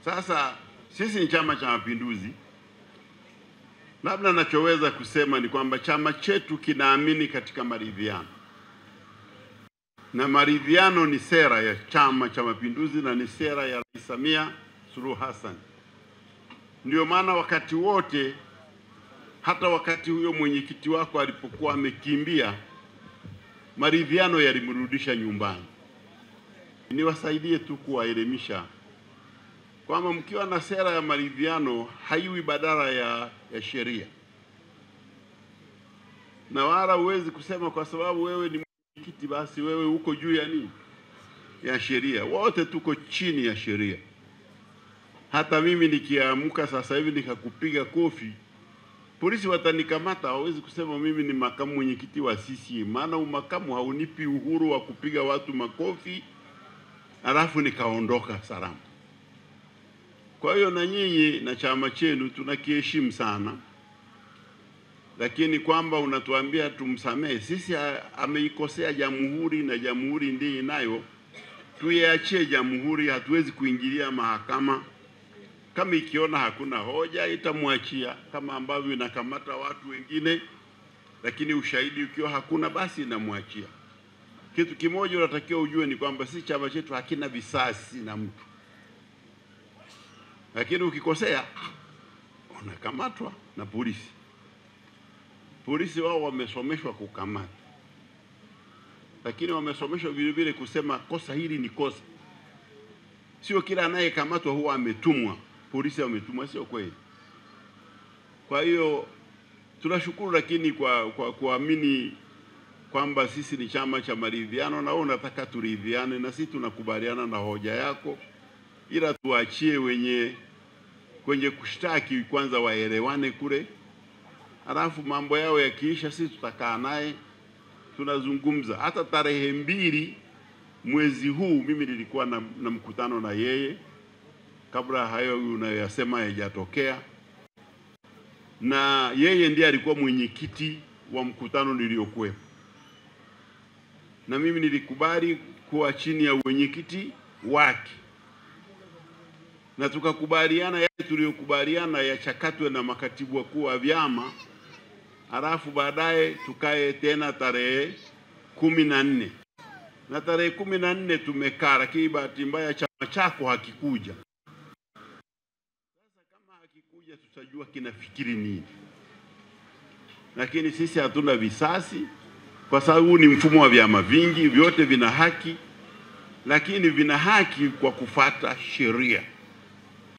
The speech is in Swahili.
Sasa sisi ni Chama cha Mapinduzi. Labda nachoweza kusema ni kwamba chama chetu kinaamini katika maridhiano, na maridhiano ni sera ya Chama cha Mapinduzi na ni sera ya Rais Samia Suluhu Hassan. Ndio maana wakati wote, hata wakati huyo mwenyekiti wako alipokuwa amekimbia, maridhiano yalimrudisha nyumbani. Niwasaidie tu kuwaelimisha kwamba mkiwa na sera ya maridhiano haiwi badala ya sheria, na wala huwezi kusema kwa sababu wewe ni mwenyekiti basi wewe uko juu ya nini, ya sheria. Wote tuko chini ya sheria. Hata mimi nikiamka sasa hivi nikakupiga kofi, polisi watanikamata. Hawezi kusema mimi ni makamu mwenyekiti wa CCM, maana umakamu haunipi uhuru wa kupiga watu makofi alafu nikaondoka salama. Kwa hiyo na nyinyi na chama chenu tunakiheshimu sana, lakini kwamba unatuambia tumsamehe, sisi ameikosea jamhuri na jamhuri ndiyo inayo, tuiachie jamhuri. Hatuwezi kuingilia mahakama. Kama ikiona hakuna hoja itamwachia, kama ambavyo inakamata watu wengine, lakini ushahidi ukiwa hakuna basi inamwachia. Kitu kimoja unatakiwa ujue ni kwamba sisi chama chetu hakina visasi na mtu, lakini ukikosea unakamatwa na polisi. Polisi wao wamesomeshwa kukamata, lakini wamesomeshwa vile vile kusema kosa hili ni kosa. Sio kila anayekamatwa huwa ametumwa, polisi wametumwa, sio kweli. Kwa hiyo tunashukuru, lakini kwa kuamini kwamba sisi ni chama cha maridhiano na wewe unataka turidhiane, na sisi tunakubaliana na hoja yako, ila tuachie kwenye kushtaki kwanza waelewane kule, alafu mambo yao yakiisha sisi tutakaa naye tunazungumza. Hata tarehe 2 mwezi huu mimi nilikuwa na mkutano na yeye kabla hayo unayosema hayajatokea, na yeye ndiye alikuwa mwenyekiti wa mkutano niliokuwepo, na mimi nilikubali kuwa chini ya mwenyekiti wake, na tukakubaliana yale tuliyokubaliana yachakatwe na makatibu wakuu wa vyama, alafu baadaye tukae tena tarehe 14. Na tarehe 14 tumekaa, lakini bahati mbaya chama chako hakikuja. Sasa kama hakikuja tutajua kinafikiri nini, lakini sisi hatuna visasi, kwa sababu ni mfumo wa vyama vingi, vyote vina haki, lakini vina haki kwa kufuata sheria.